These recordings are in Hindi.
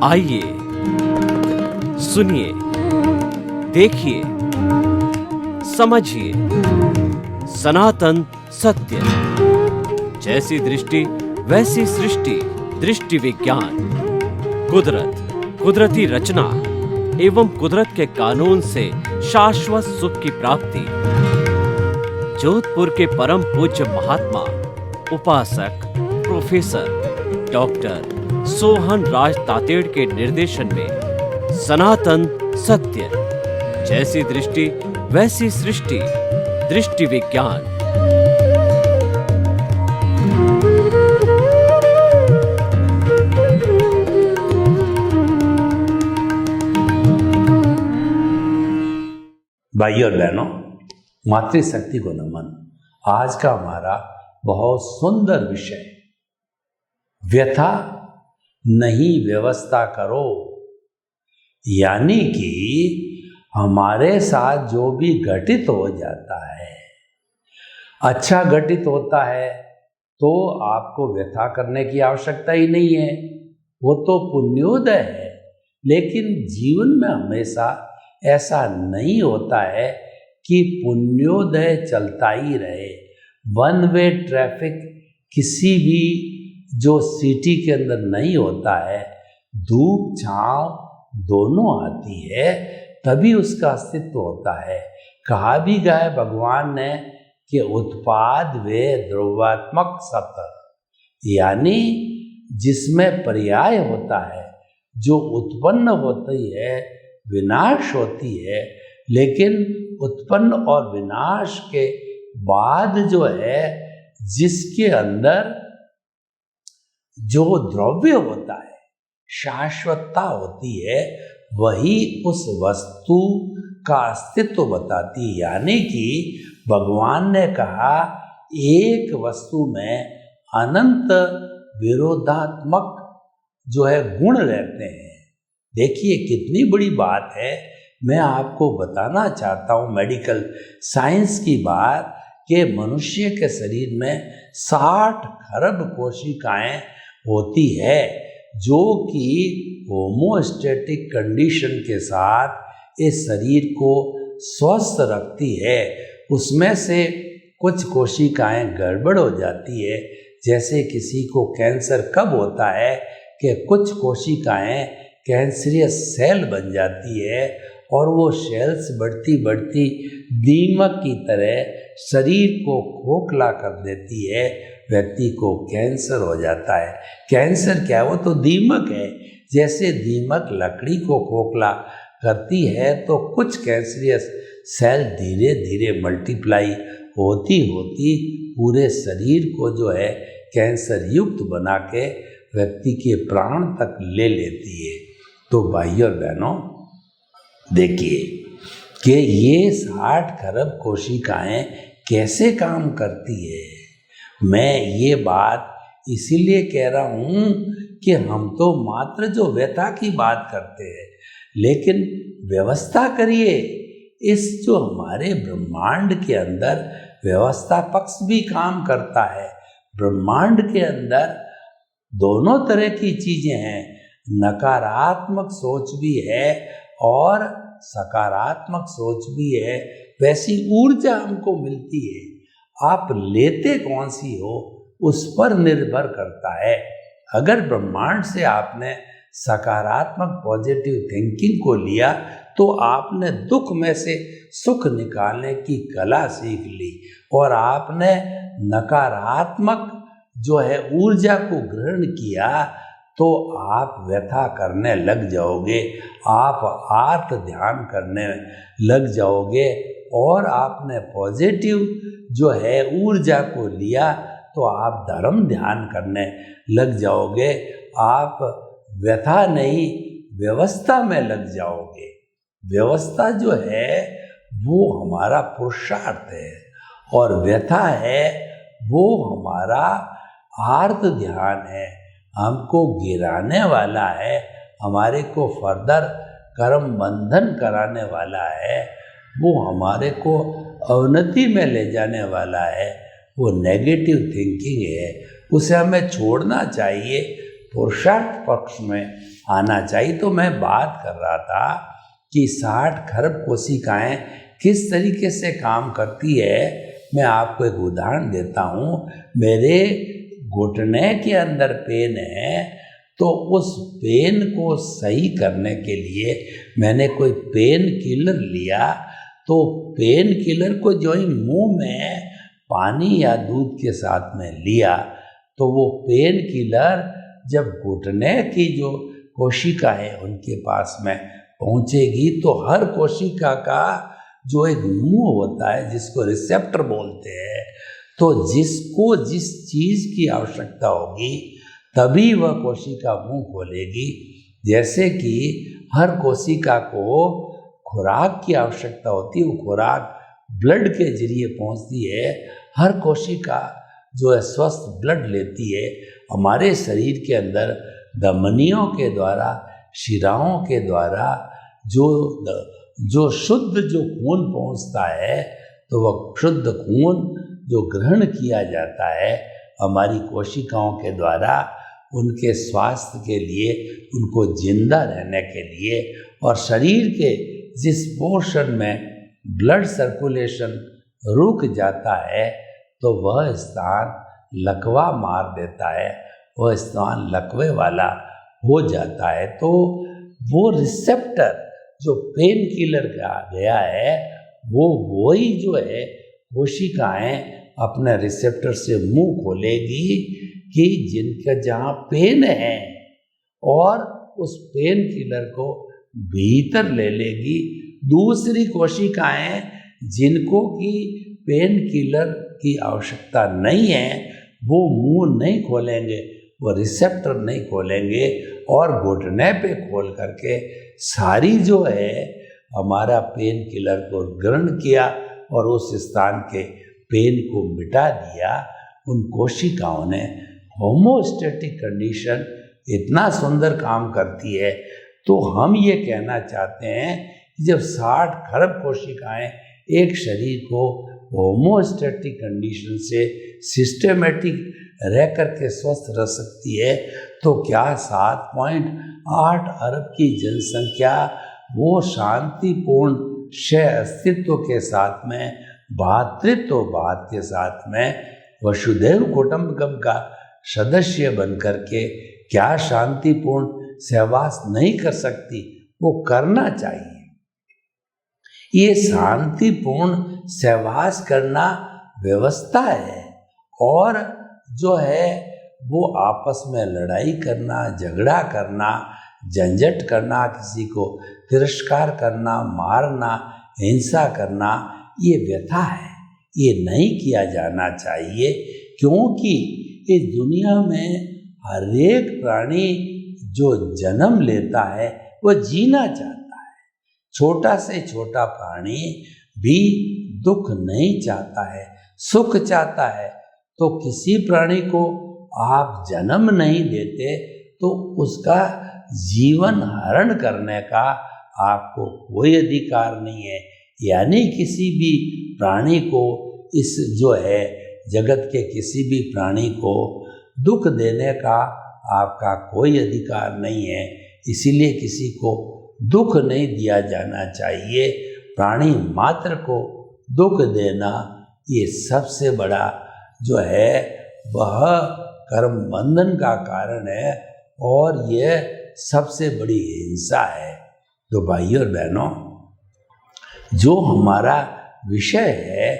आइए सुनिए, देखिए, समझिए सनातन सत्य। जैसी दृष्टि वैसी सृष्टि, दृष्टि विज्ञान। कुदरत, कुदरती रचना एवं कुदरत के कानून से शाश्वत सुख की प्राप्ति। जोधपुर के परम पूज्य महात्मा उपासक प्रोफेसर डॉक्टर सोहन राज तातेड़ के निर्देशन में सनातन सत्य। जैसी दृष्टि वैसी सृष्टि, दृष्टि विज्ञान। भाइयों और बहनों, मातृशक्ति को नमन। आज का हमारा बहुत सुंदर विषय, व्यथा नहीं व्यवस्था करो। यानी कि हमारे साथ जो भी घटित हो जाता है, अच्छा घटित होता है तो आपको व्यथा करने की आवश्यकता ही नहीं है, वो तो पुण्योदय है। लेकिन जीवन में हमेशा ऐसा नहीं होता है कि पुण्योदय चलता ही रहे। वन वे ट्रैफिक किसी भी जो सिटी के अंदर नहीं होता है, धूप छांव दोनों आती है तभी उसका अस्तित्व होता है। कहा भी गया है भगवान ने कि उत्पाद वे द्रव्यात्मक सत, यानी जिसमें पर्याय होता है, जो उत्पन्न होती है विनाश होती है, लेकिन उत्पन्न और विनाश के बाद जो है जिसके अंदर जो द्रव्य होता है, शाश्वतता होती है, वही उस वस्तु का अस्तित्व बताती है। यानी कि भगवान ने कहा एक वस्तु में अनंत विरोधात्मक जो है गुण रहते हैं। देखिए कितनी बड़ी बात है। मैं आपको बताना चाहता हूँ मेडिकल साइंस की बात कि मनुष्य के शरीर में 60 खरब कोशिकाएं होती है, जो कि होमोस्टैटिक कंडीशन के साथ इस शरीर को स्वस्थ रखती है। उसमें से कुछ कोशिकाएं गड़बड़ हो जाती है। जैसे किसी को कैंसर कब होता है कि कुछ कोशिकाएं कैंसरियस सेल बन जाती है और वो सेल्स बढ़ती बढ़ती दीमक की तरह शरीर को खोखला कर देती है, व्यक्ति को कैंसर हो जाता है। कैंसर क्या है? वो तो दीमक है। जैसे दीमक लकड़ी को खोखला करती है तो कुछ कैंसरियस सेल धीरे धीरे मल्टीप्लाई होती होती पूरे शरीर को जो है कैंसर युक्त बना के व्यक्ति के प्राण तक ले लेती है। तो भाइयों और बहनों, देखिए कि ये 60 खरब कोशिकाएं कैसे काम करती है। मैं ये बात इसीलिए कह रहा हूँ कि हम तो मात्र जो व्यथा की बात करते हैं, लेकिन व्यवस्था करिए। इस जो हमारे ब्रह्मांड के अंदर व्यवस्था पक्ष भी काम करता है। ब्रह्मांड के अंदर दोनों तरह की चीजें हैं, नकारात्मक सोच भी है और सकारात्मक सोच भी है। वैसी ऊर्जा हमको मिलती है। आप लेते कौन सी हो उस पर निर्भर करता है। अगर ब्रह्मांड से आपने सकारात्मक पॉजिटिव थिंकिंग को लिया तो आपने दुख में से सुख निकालने की कला सीख ली, और आपने नकारात्मक जो है ऊर्जा को ग्रहण किया तो आप व्यथा करने लग जाओगे, आप आर्त ध्यान करने लग जाओगे। और आपने पॉजिटिव जो है ऊर्जा को लिया तो आप धर्म ध्यान करने लग जाओगे। आप व्यथा नहीं व्यवस्था में लग जाओगे। व्यवस्था जो है वो हमारा पुरुषार्थ है और व्यथा है वो हमारा आर्त ध्यान है, हमको गिराने वाला है, हमारे को फर्दर कर्म बंधन कराने वाला है, वो हमारे को अवनति में ले जाने वाला है। वो नेगेटिव थिंकिंग है, उसे हमें छोड़ना चाहिए। पुरुषार्थ पक्ष में आना चाहिए। तो मैं बात कर रहा था कि 60 खरब कोशिकाएं किस तरीके से काम करती है। मैं आपको एक उदाहरण देता हूँ। मेरे घुटने के अंदर पेन है, तो उस पेन को सही करने के लिए मैंने कोई पेन किलर लिया। तो पेन किलर को जो ही मुंह में पानी या दूध के साथ में लिया, तो वो पेन किलर जब घुटने की जो कोशिका है उनके पास में पहुंचेगी, तो हर कोशिका का जो एक मुंह होता है जिसको रिसेप्टर बोलते हैं, तो जिसको जिस चीज़ की आवश्यकता होगी तभी वह कोशिका मुंह खोलेगी। जैसे कि हर कोशिका को खुराक की आवश्यकता होती है, वो खुराक ब्लड के जरिए पहुंचती है। हर कोशिका जो है स्वस्थ ब्लड लेती है हमारे शरीर के अंदर धमनियों के द्वारा, शिराओं के द्वारा जो शुद्ध जो खून पहुंचता है, तो वह शुद्ध खून जो ग्रहण किया जाता है हमारी कोशिकाओं के द्वारा, उनके स्वास्थ्य के लिए, उनको जिंदा रहने के लिए, और शरीर के जिस पोर्शन में ब्लड सर्कुलेशन रुक जाता है तो वह स्थान लकवा मार देता है, वह स्थान लकवे वाला हो जाता है। तो वो रिसेप्टर जो पेन किलर का गया है, वो वही जो है कोशिकाएं अपने रिसेप्टर से मुंह खोलेगी कि जिनका जहाँ पेन है, और उस पेन किलर को भीतर ले लेगी। दूसरी कोशिकाएं जिनको कि पेन किलर की आवश्यकता नहीं है, वो मुंह नहीं खोलेंगे, वो रिसेप्टर नहीं खोलेंगे, और घुटने पे खोल करके सारी जो है हमारा पेन किलर को ग्रहण किया और उस स्थान के पेन को मिटा दिया। उन कोशिकाओं ने होमोस्टैटिक कंडीशन इतना सुंदर काम करती है। तो हम ये कहना चाहते हैं कि जब 60 खरब कोशिकाएं एक शरीर को होमोस्टैटिक कंडीशन से सिस्टेमेटिक रह करके स्वस्थ रह सकती है, तो क्या 7.8 अरब की जनसंख्या वो शांतिपूर्ण सह अस्तित्व के साथ में, भातृत्ववाद के साथ में वसुधैव कुटुंबकम का सदस्य बन करके क्या शांतिपूर्ण सहवास नहीं कर सकती? वो करना चाहिए। ये शांतिपूर्ण सहवास करना व्यवस्था है, और जो है वो आपस में लड़ाई करना, झगड़ा करना, झंझट करना, किसी को तिरस्कार करना, मारना, हिंसा करना, ये व्यथा है। ये नहीं किया जाना चाहिए, क्योंकि इस दुनिया में हर एक प्राणी जो जन्म लेता है वो जीना चाहता है। छोटा से छोटा प्राणी भी दुख नहीं चाहता है, सुख चाहता है। तो किसी प्राणी को आप जन्म नहीं देते तो उसका जीवन हरण करने का आपको कोई अधिकार नहीं है। यानी किसी भी प्राणी को, इस जो है जगत के किसी भी प्राणी को दुख देने का आपका कोई अधिकार नहीं है। इसीलिए किसी को दुख नहीं दिया जाना चाहिए। प्राणी मात्र को दुख देना ये सबसे बड़ा जो है वह कर्म बंधन का कारण है, और यह सबसे बड़ी हिंसा है। तो भाइयों और बहनों, जो हमारा विषय है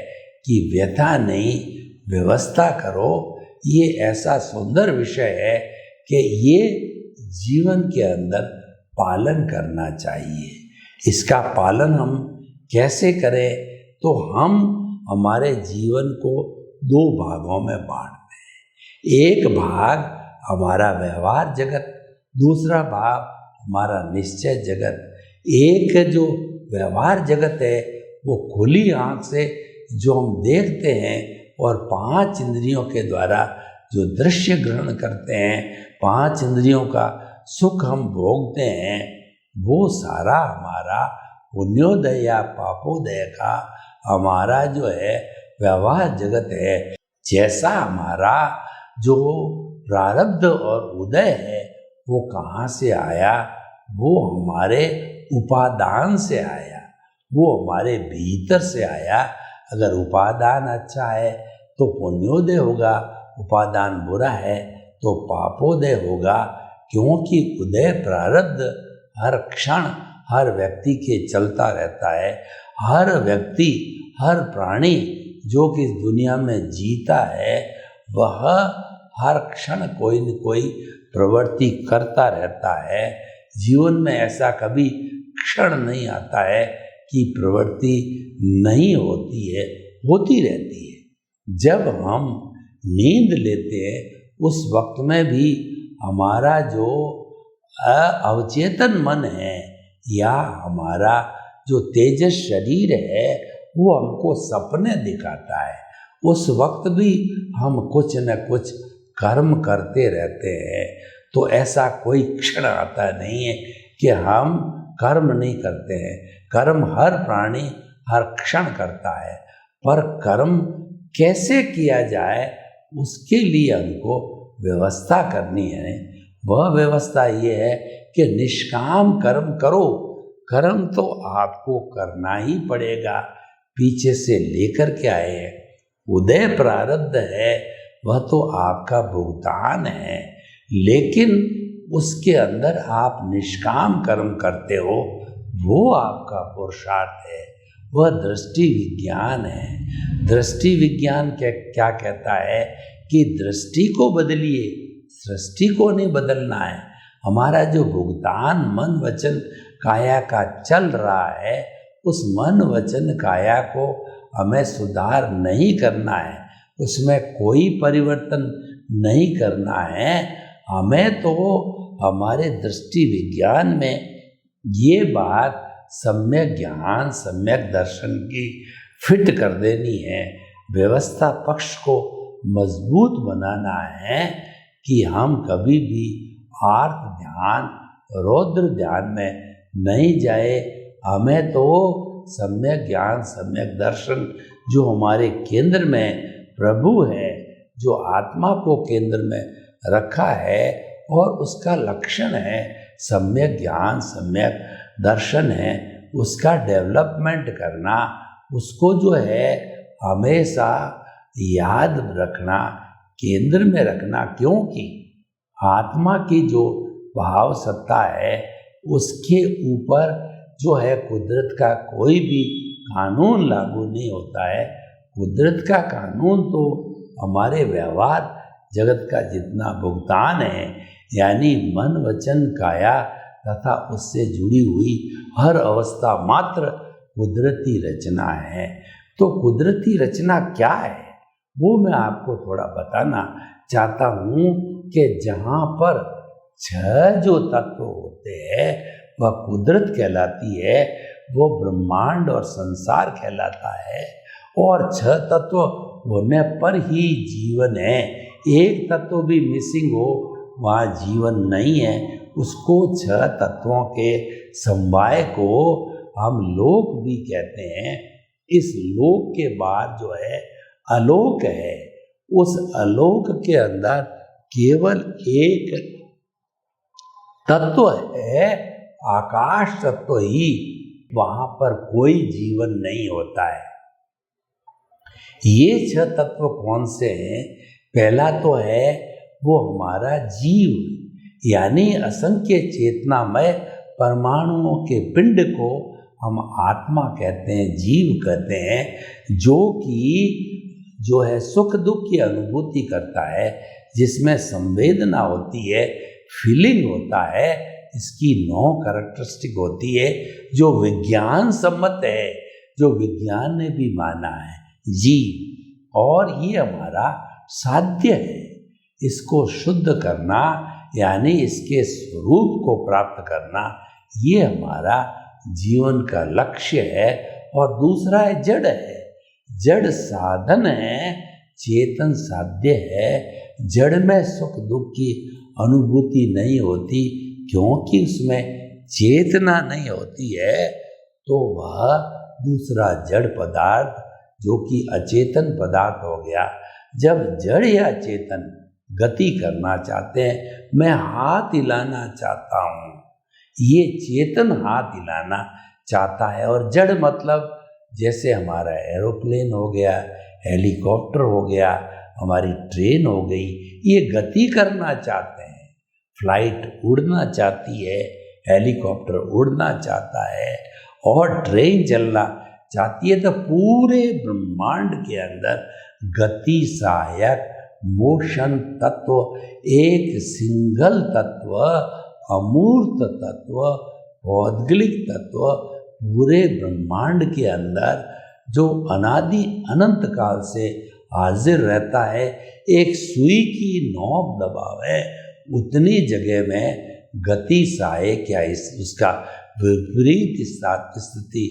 कि व्यथा नहीं व्यवस्था करो, ये ऐसा सुंदर विषय है कि ये जीवन के अंदर पालन करना चाहिए। इसका पालन हम कैसे करें? तो हम हमारे जीवन को 2 भागों में बांटते हैं। एक भाग हमारा व्यवहार जगत, दूसरा भाग हमारा निश्चय जगत। एक जो व्यवहार जगत है वो खुली आंख से जो हम देखते हैं और 5 इंद्रियों के द्वारा जो दृश्य ग्रहण करते हैं, 5 इंद्रियों का सुख हम भोगते हैं, वो सारा हमारा पुण्योदय या पापोदय का हमारा जो है व्यवहार जगत है। जैसा हमारा जो प्रारब्ध और उदय है वो कहाँ से आया? वो हमारे उपादान से आया, वो हमारे भीतर से आया। अगर उपादान अच्छा है तो पुण्योदय होगा, उपादान बुरा है तो पापोदय होगा। क्योंकि उदय प्रारब्ध हर क्षण हर व्यक्ति के चलता रहता है। हर व्यक्ति, हर प्राणी जो कि इस दुनिया में जीता है वह हर क्षण कोई न कोई प्रवृत्ति करता रहता है। जीवन में ऐसा कभी क्षण नहीं आता है कि प्रवृत्ति नहीं होती है, होती रहती है। जब हम नींद लेते हैं उस वक्त में भी हमारा जो अवचेतन मन है या हमारा जो तेजस शरीर है वो हमको सपने दिखाता है। उस वक्त भी हम कुछ न कुछ कर्म करते रहते हैं। तो ऐसा कोई क्षण आता नहीं है कि हम कर्म नहीं करते हैं। कर्म हर प्राणी हर क्षण करता है, पर कर्म कैसे किया जाए उसके लिए हमको व्यवस्था करनी है। वह व्यवस्था ये है कि निष्काम कर्म करो। कर्म तो आपको करना ही पड़ेगा, पीछे से लेकर के आए हैं। उदय प्रारब्ध है वह तो आपका भुगतान है, लेकिन उसके अंदर आप निष्काम कर्म करते हो वो आपका पुरुषार्थ है, वह दृष्टि विज्ञान है। दृष्टि विज्ञान क्या कहता है कि दृष्टि को बदलिए, सृष्टि को नहीं बदलना है। हमारा जो भुगतान मन वचन काया का चल रहा है उस मन वचन काया को हमें सुधार नहीं करना है, उसमें कोई परिवर्तन नहीं करना है। हमें तो हमारे दृष्टि विज्ञान में ये बात सम्यक ज्ञान सम्यक दर्शन की फिट कर देनी है। व्यवस्था पक्ष को मजबूत बनाना है कि हम कभी भी आर्त ध्यान रौद्र ध्यान में नहीं जाए। हमें तो सम्यक ज्ञान सम्यक दर्शन जो हमारे केंद्र में प्रभु है, जो आत्मा को केंद्र में रखा है और उसका लक्षण है सम्यक ज्ञान सम्यक दर्शन है, उसका डेवलपमेंट करना, उसको जो है हमेशा याद रखना, केंद्र में रखना। क्योंकि आत्मा की जो भाव सत्ता है उसके ऊपर जो है कुदरत का कोई भी कानून लागू नहीं होता है। कुदरत का कानून तो हमारे व्यवहार जगत का जितना भुगतान है, यानी मन वचन काया तथा उससे जुड़ी हुई हर अवस्था मात्र कुदरती रचना है। तो कुदरती रचना क्या है वो मैं आपको थोड़ा बताना चाहता हूँ कि जहाँ पर 6 जो तत्व होते हैं वह कुदरत कहलाती है, वो ब्रह्मांड और संसार कहलाता है। और 6 तत्व होने पर ही जीवन है। एक तत्व भी मिसिंग हो वहाँ जीवन नहीं है। उसको 6 तत्वों के समवाय को हम लोक भी कहते हैं। इस लोक के बाद जो है आलोक है, उस आलोक के अंदर केवल एक तत्व है, आकाश तत्व ही, वहां पर कोई जीवन नहीं होता है। ये 6 तत्व कौन से हैं? पहला तो है वो हमारा जीव, यानी असंख्य चेतनामय परमाणुओं के पिंड को हम आत्मा कहते हैं, जीव कहते हैं, जो है सुख दुख की अनुभूति करता है, जिसमें संवेदना होती है, फीलिंग होता है, इसकी 9 कैरेक्टरिस्टिक होती है जो विज्ञान सम्मत है, जो विज्ञान ने भी माना है जीव। और ये हमारा साध्य है, इसको शुद्ध करना यानी इसके स्वरूप को प्राप्त करना, ये हमारा जीवन का लक्ष्य है। और दूसरा है जड़ है, जड़ साधन है, चेतन साध्य है। जड़ में सुख दुख की अनुभूति नहीं होती क्योंकि उसमें चेतना नहीं होती है। तो वह दूसरा जड़ पदार्थ जो कि अचेतन पदार्थ हो गया। जब जड़ या चेतन गति करना चाहते हैं। मैं हाथ हिलाना चाहता हूँ, ये चेतन हाथ हिलाना चाहता है। और जड़ मतलब जैसे हमारा एरोप्लेन हो गया, हेलीकॉप्टर हो गया, हमारी ट्रेन हो गई, ये गति करना चाहते हैं। फ्लाइट उड़ना चाहती है, हेलीकॉप्टर उड़ना चाहता है और ट्रेन चलना चाहती है। तो पूरे ब्रह्मांड के अंदर गति सहायक मोशन तत्व, एक सिंगल तत्व, अमूर्त तत्व, भौगोलिक तत्व पूरे ब्रह्मांड के अंदर जो अनादि अनंत काल से हाजिर रहता है। एक सुई की नोक दबावे उतनी जगह में गति सहायक या उसका विपरीत स्थिति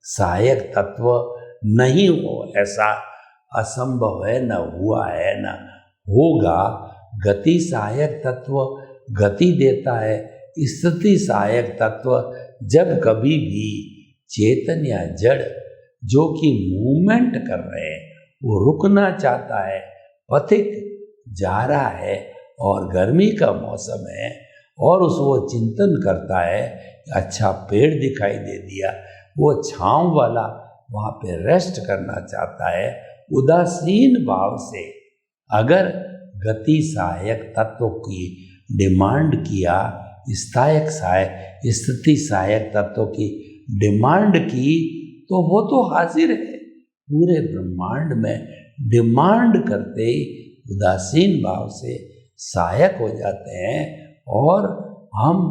सहायक तत्व नहीं हो, ऐसा असंभव है, न हुआ है न होगा। गति सहायक तत्व गति देता है, स्थिति सहायक तत्व जब कभी भी चेतन या जड़ जो कि मूवमेंट कर रहे हैं वो रुकना चाहता है, पथिक जा रहा है और गर्मी का मौसम है और वो चिंतन करता है, अच्छा पेड़ दिखाई दे दिया, वो छांव वाला वहाँ पे रेस्ट करना चाहता है। उदासीन भाव से अगर गति सहायक तत्व की डिमांड किया, स्थिति सहायक तत्व की डिमांड की, तो वो तो हाजिर है पूरे ब्रह्मांड में। डिमांड करते ही उदासीन भाव से सहायक हो जाते हैं और हम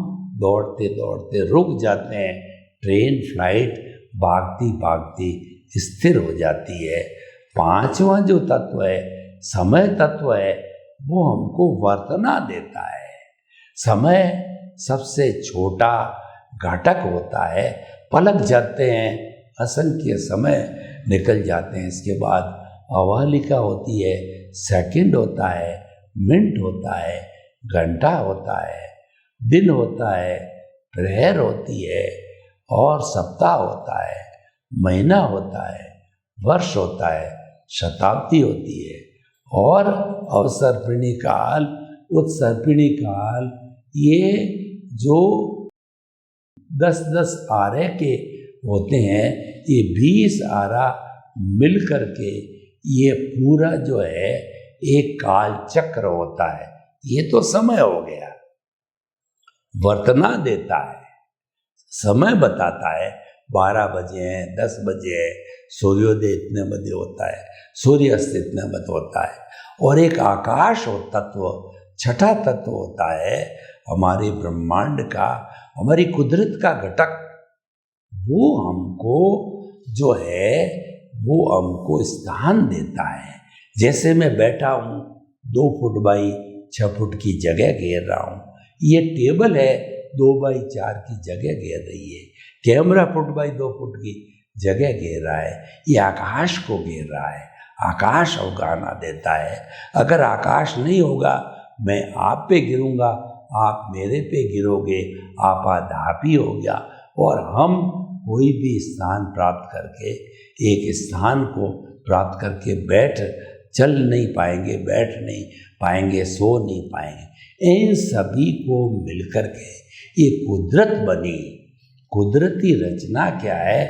दौड़ते दौड़ते रुक जाते हैं। ट्रेन फ्लाइट भागती भागती स्थिर हो जाती है। पांचवा जो तत्व है, समय तत्व है, वो हमको वर्तना देता है। समय सबसे छोटा घटक होता है, पलक जाते हैं, असंख्य समय निकल जाते हैं। इसके बाद अवलिका होती है, सेकंड होता है, मिनट होता है, घंटा होता है, दिन होता है, प्रहर होती है और सप्ताह होता है, महीना होता है, वर्ष होता है, शताब्दी होती है और अवसर्पिणी काल, उत्सर्पिणी काल। ये जो 10-10 आरे के होते हैं, ये 20 आरा मिलकर के ये पूरा जो है एक काल चक्र होता है। ये तो समय हो गया, वर्तना देता है, समय बताता है 12 बजे हैं, 10 बजे है, सूर्योदय इतने बजे होता है, सूर्यास्त इतने बजे होता है। और एक आकाश और तत्व, छठा तत्व होता है हमारे ब्रह्मांड का, हमारी कुदरत का घटक। वो हमको जो है वो हमको स्थान देता है। जैसे मैं बैठा हूँ 2 फुट बाई 6 फुट की जगह घेर रहा हूँ, ये टेबल है 2 बाई 4 की जगह घेर रही है, कैमरा फुट बाई 2 फुट की जगह घेर रहा है, ये आकाश को घेर रहा है। आकाश अवगाहना देता है। अगर आकाश नहीं होगा, मैं आप पे गिरूंगा, आप मेरे पे गिरोगे, आपाधापी हो गया और हम कोई भी स्थान प्राप्त करके, एक स्थान को प्राप्त करके चल नहीं पाएंगे, बैठ नहीं पाएंगे, सो नहीं पाएंगे। इन सभी को मिलकर के ये कुदरत बनी। कुदरती रचना क्या है?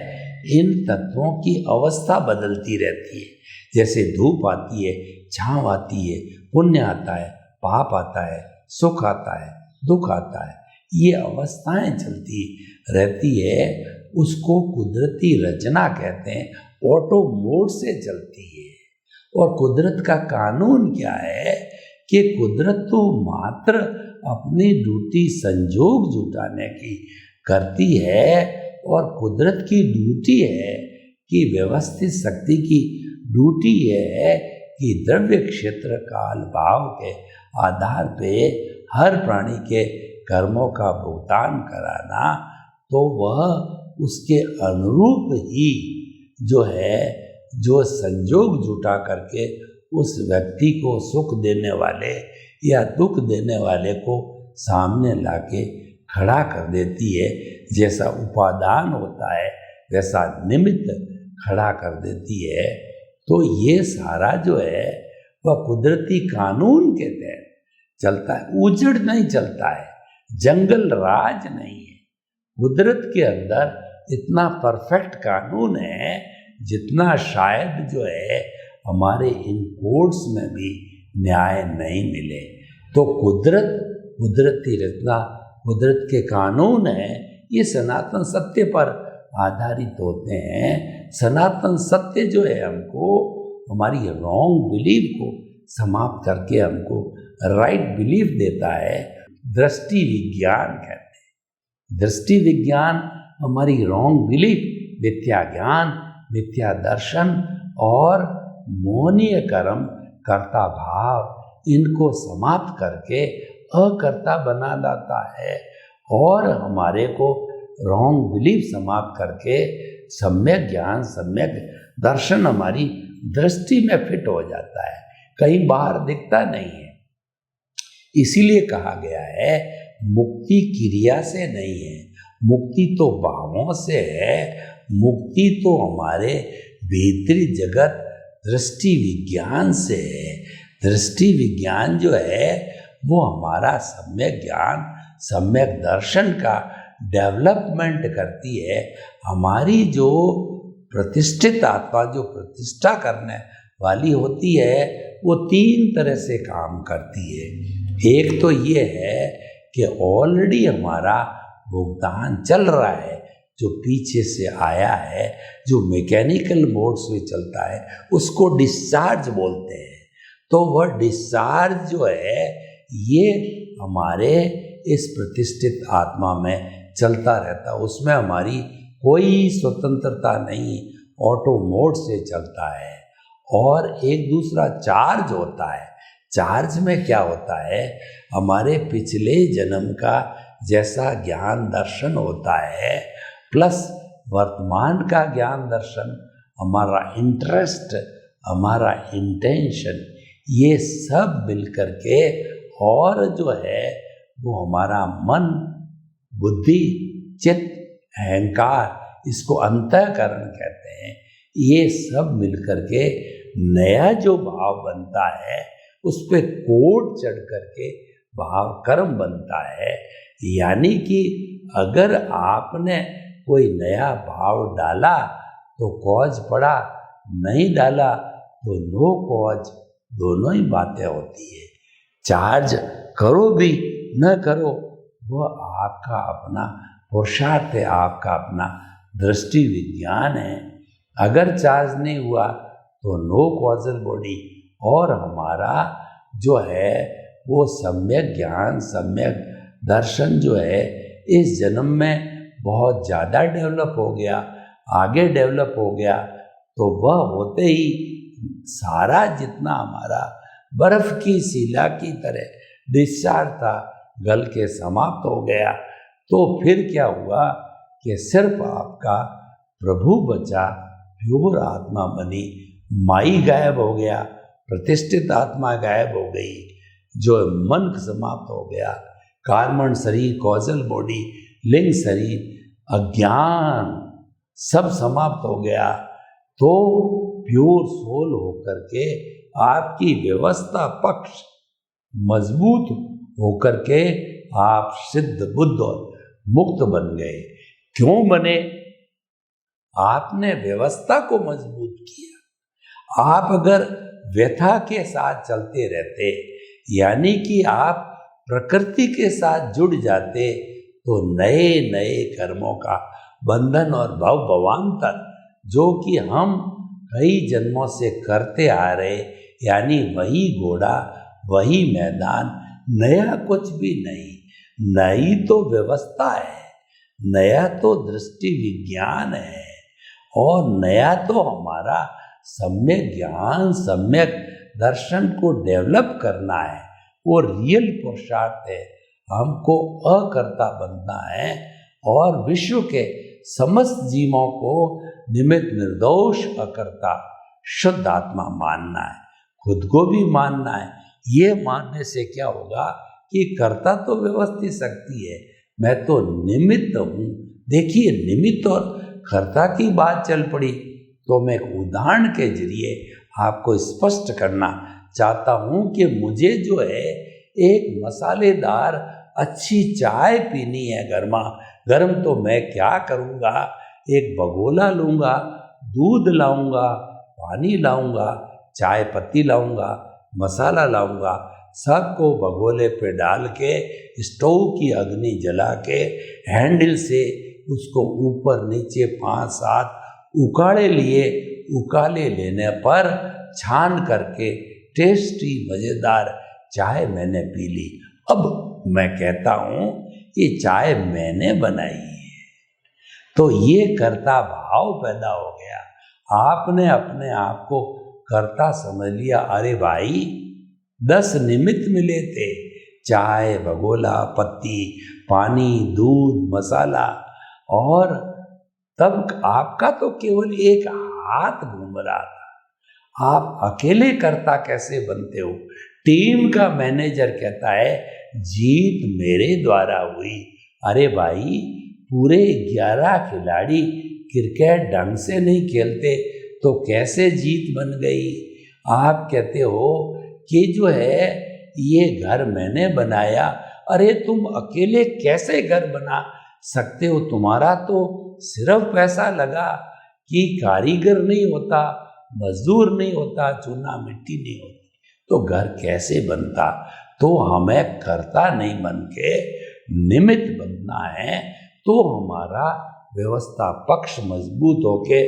इन तत्वों की अवस्था बदलती रहती है। जैसे धूप आती है, छाँव आती है, पुण्य आता है, पाप आता है, सुख आता है, दुख आता है, ये अवस्थाएं चलती रहती है। उसको कुदरती रचना कहते हैं, ऑटो मोड से चलती है। और कुदरत का कानून क्या है कि कुदरत तो मात्र अपनी ड्यूटी संजोग जुटाने की करती है और कुदरत की ड्यूटी है कि व्यवस्थित शक्ति की ड्यूटी है कि द्रव्य क्षेत्र काल भाव के आधार पे हर प्राणी के कर्मों का भुगतान कराना। तो वह उसके अनुरूप ही जो है, जो संजोग जुटा करके उस व्यक्ति को सुख देने वाले या दुख देने वाले को सामने लाके खड़ा कर देती है। जैसा उपादान होता है वैसा निमित्त खड़ा कर देती है। तो ये सारा जो है वह कुदरती कानून के तहत चलता है, उजड़ नहीं चलता है, जंगल राज नहीं है। कुदरत के अंदर इतना परफेक्ट कानून है जितना शायद जो है हमारे इन कोर्ट्स में भी न्याय नहीं मिले। तो कुदरती रचना, कुदरत के कानून है, ये सनातन सत्य पर आधारित होते हैं। सनातन सत्य जो है हमको हमारी रॉन्ग बिलीफ को समाप्त करके हमको राइट बिलीफ देता है। दृष्टि विज्ञान कहते हैं। दृष्टि विज्ञान हमारी रॉन्ग बिलीफ, मिथ्या ज्ञान, मिथ्या दर्शन और मोहनीय कर्म, कर्ता भाव, इनको समाप्त करके अकर्ता बना लाता है और हमारे को रॉन्ग बिलीफ समाप्त करके सम्यक ज्ञान, सम्यक दर्शन हमारी दृष्टि में फिट हो जाता है, कहीं बाहर दिखता नहीं है। इसीलिए कहा गया है मुक्ति क्रिया से नहीं है, मुक्ति तो भावों से है, मुक्ति तो हमारे भीतरी जगत दृष्टि विज्ञान से है। दृष्टि विज्ञान जो है वो हमारा सम्यक ज्ञान, सम्यक दर्शन का डेवलपमेंट करती है। हमारी जो प्रतिष्ठित आत्मा, जो प्रतिष्ठा करने वाली होती है, वो 3 तरह से काम करती है। एक तो ये है कि ऑलरेडी हमारा भुगतान चल रहा है, जो पीछे से आया है, जो मैकेनिकल मोड्स में चलता है, उसको डिस्चार्ज बोलते हैं। तो वह डिस्चार्ज जो है ये हमारे इस प्रतिष्ठित आत्मा में चलता रहता है, उसमें हमारी कोई स्वतंत्रता नहीं, ऑटो मोड से चलता है। और एक दूसरा चार्ज होता है। चार्ज में क्या होता है, हमारे पिछले जन्म का जैसा ज्ञान दर्शन होता है प्लस वर्तमान का ज्ञान दर्शन, हमारा इंटरेस्ट, हमारा इंटेंशन, ये सब मिलकर के और जो है वो हमारा मन, बुद्धि, चित्त, अहंकार, इसको अंतःकरण कहते हैं, ये सब मिलकर के नया जो भाव बनता है उस पे कोट चढ़ करके भाव कर्म बनता है। यानी कि अगर आपने कोई नया भाव डाला तो कॉज पड़ा, नहीं डाला तो नो कॉज, दोनों ही बातें होती है। चार्ज करो भी न करो, वो आपका अपना पुरुषार्थ है, आपका अपना दृष्टि विज्ञान है। अगर चार्ज नहीं हुआ तो नो कॉजल बॉडी, और हमारा जो है वो सम्यक ज्ञान, सम्यक दर्शन जो है इस जन्म में बहुत ज़्यादा डेवलप हो गया, आगे डेवलप हो गया, तो वह होते ही सारा जितना हमारा बर्फ की शिला की तरह डिस्चार्ज था गल के समाप्त हो गया। तो फिर क्या हुआ कि सिर्फ आपका प्रभु बचा, प्योर आत्मा बनी, माई गायब हो गया, प्रतिष्ठित आत्मा गायब हो गई, जो मन समाप्त हो गया, कार्मण शरीर, कॉजल बॉडी, लिंग शरीर, अज्ञान सब समाप्त हो गया। तो प्योर सोल होकर के आपकी व्यवस्था पक्ष मजबूत होकर के आप सिद्ध बुद्ध और मुक्त बन गए। क्यों बने? आपने व्यवस्था को मजबूत किया। आप अगर व्यथा के साथ चलते रहते, यानी कि आप प्रकृति के साथ जुड़ जाते, तो नए नए कर्मों का बंधन और भवांतर जो कि हम कई जन्मों से करते आ रहे, यानी वही घोड़ा, वही मैदान, नया कुछ भी नहीं। नई तो व्यवस्था है, नया तो दृष्टि विज्ञान है, और नया तो हमारा सम्यक ज्ञान, सम्यक दर्शन को डेवलप करना है। वो रियल पुरुषार्थ है, हमको अकर्ता बनना है और विश्व के समस्त जीवों को निमित्त निर्दोष अकर्ता शुद्ध आत्मा मानना है, खुद को भी मानना है। ये मानने से क्या होगा कि कर्ता तो व्यवस्थित शक्ति है, मैं तो निमित्त हूँ। देखिए, निमित्त और कर्ता की बात चल पड़ी, तो मैं एक उदाहरण के जरिए आपको स्पष्ट करना चाहता हूँ कि मुझे जो है एक मसालेदार अच्छी चाय पीनी है गर्मा गर्म। तो मैं क्या करूँगा, एक भगोना लूँगा, दूध लाऊंगा, पानी लाऊंगा, चाय पत्ती लाऊंगा, मसाला लाऊंगा, सबको भगोले पे डाल के स्टोव की अग्नि जला के हैंडल से उसको ऊपर नीचे 5-7 उकाड़े लिए। उकाले लेने पर छान करके टेस्टी मज़ेदार चाय मैंने पी ली। अब मैं कहता हूँ ये चाय मैंने बनाई है। तो ये कर्ता भाव पैदा हो गया। आपने अपने आप को कर्ता समझ लिया। अरे भाई 10 निमित्त मिले थे, चाय, भगोला, पत्ती, पानी, दूध, मसाला, और तब आपका तो केवल एक हाथ घूम रहा था। आप अकेले कर्ता कैसे बनते हो? टीम का मैनेजर कहता है जीत मेरे द्वारा हुई। अरे भाई पूरे 11 खिलाड़ी क्रिकेट ढंग से नहीं खेलते तो कैसे जीत बन गई? आप कहते हो कि जो है ये घर मैंने बनाया। अरे तुम अकेले कैसे घर बना सकते हो? तुम्हारा तो सिर्फ पैसा लगा कि कारीगर नहीं होता, मजदूर नहीं होता, चूना मिट्टी नहीं होती, तो घर कैसे बनता? तो हमें कर्ता नहीं बन के निमित्त बनना है। तो हमारा व्यवस्था पक्ष मजबूत होके,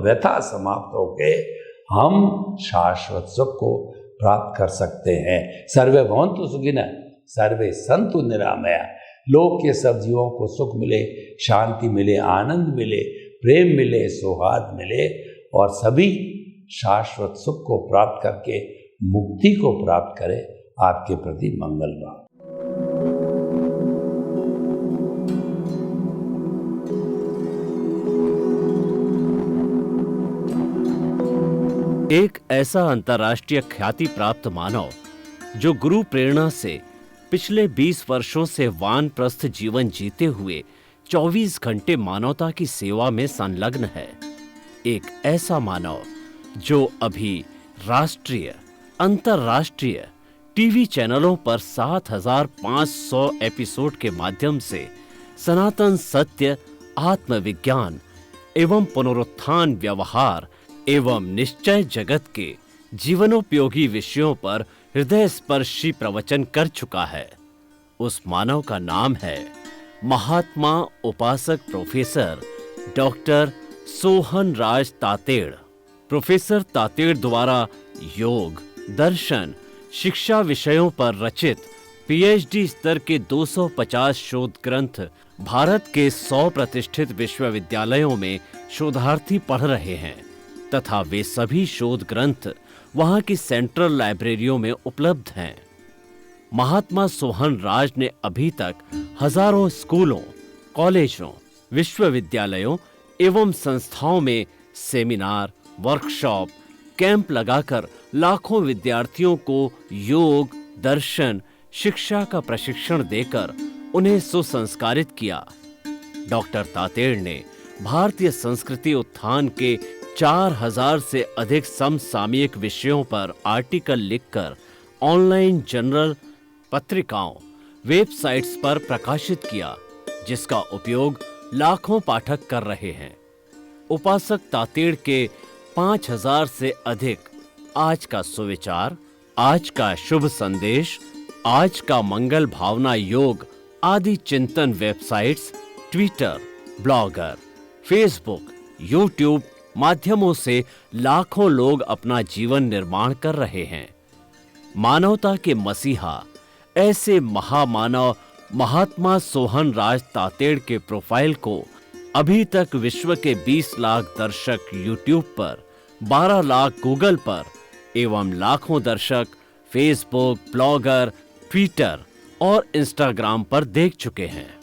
व्यथा समाप्त होके हम शाश्वत सुख को प्राप्त कर सकते हैं। सर्वे भवन्तु सुखिनः, सर्वे सन्तु निरामया। लोक के सब जीवों को सुख मिले, शांति मिले, आनंद मिले, प्रेम मिले, सौहार्द मिले, और सभी शाश्वत सुख को प्राप्त करके मुक्ति को प्राप्त करें। आपके प्रति मंगल भाव। एक ऐसा अंतर्राष्ट्रीय ख्याति प्राप्त मानव जो गुरु प्रेरणा से पिछले 20 वर्षों से वानप्रस्थ जीवन जीते हुए 24 घंटे मानवता की सेवा में संलग्न है। एक ऐसा मानव जो अभी राष्ट्रीय, अंतर्राष्ट्रीय टीवी चैनलों पर 7,500 एपिसोड के माध्यम से सनातन सत्य, आत्मविज्ञान एवं पुनरुत्थान, व्यवहार एवं निश्चय जगत के जीवनोपयोगी विषयों पर हृदय स्पर्शी प्रवचन कर चुका है। उस मानव का नाम है महात्मा उपासक प्रोफेसर डॉक्टर सोहन राज तातेड़। प्रोफेसर तातेड़ द्वारा योग, दर्शन, शिक्षा विषयों पर रचित पीएचडी स्तर के 250 शोध ग्रंथ भारत के 100 प्रतिष्ठित विश्वविद्यालयों में शोधार्थी पढ़ रहे हैं तथा वे सभी शोध ग्रंथ वहां की सेंट्रल लाइब्रेरियों में उपलब्ध हैं। महात्मा सोहन राज ने अभी तक हजारों स्कूलों, कॉलेजों, विश्वविद्यालयों एवं संस्थाओं में सेमिनार, वर्कशॉप, कैंप लगाकर लाखों विद्यार्थियों को योग, दर्शन, शिक्षा का प्रशिक्षण देकर उन्हें सुसंस्कारित किया। डॉक्टर तातेड़ ने भारतीय संस्कृति उत्थान के 4000 से अधिक समसामयिक विषयों पर आर्टिकल लिखकर ऑनलाइन जर्नल, पत्रिकाओं, वेबसाइट्स पर प्रकाशित किया, जिसका उपयोग लाखों पाठक कर रहे हैं। उपासक तातेड़ के 5000 से अधिक आज का सुविचार, आज का शुभ संदेश, आज का मंगल भावना योग आदि चिंतन websites, Twitter, blogger, Facebook, YouTube माध्यमों से लाखों लोग अपना जीवन निर्माण कर रहे हैं। मानवता के मसीहा ऐसे महामानव महात्मा सोहन राज तातेड़ के प्रोफाइल को अभी तक विश्व के 20 लाख दर्शक यूट्यूब पर, 12 लाख गूगल पर एवं लाखों दर्शक फेसबुक, ब्लॉगर, ट्विटर और इंस्टाग्राम पर देख चुके हैं।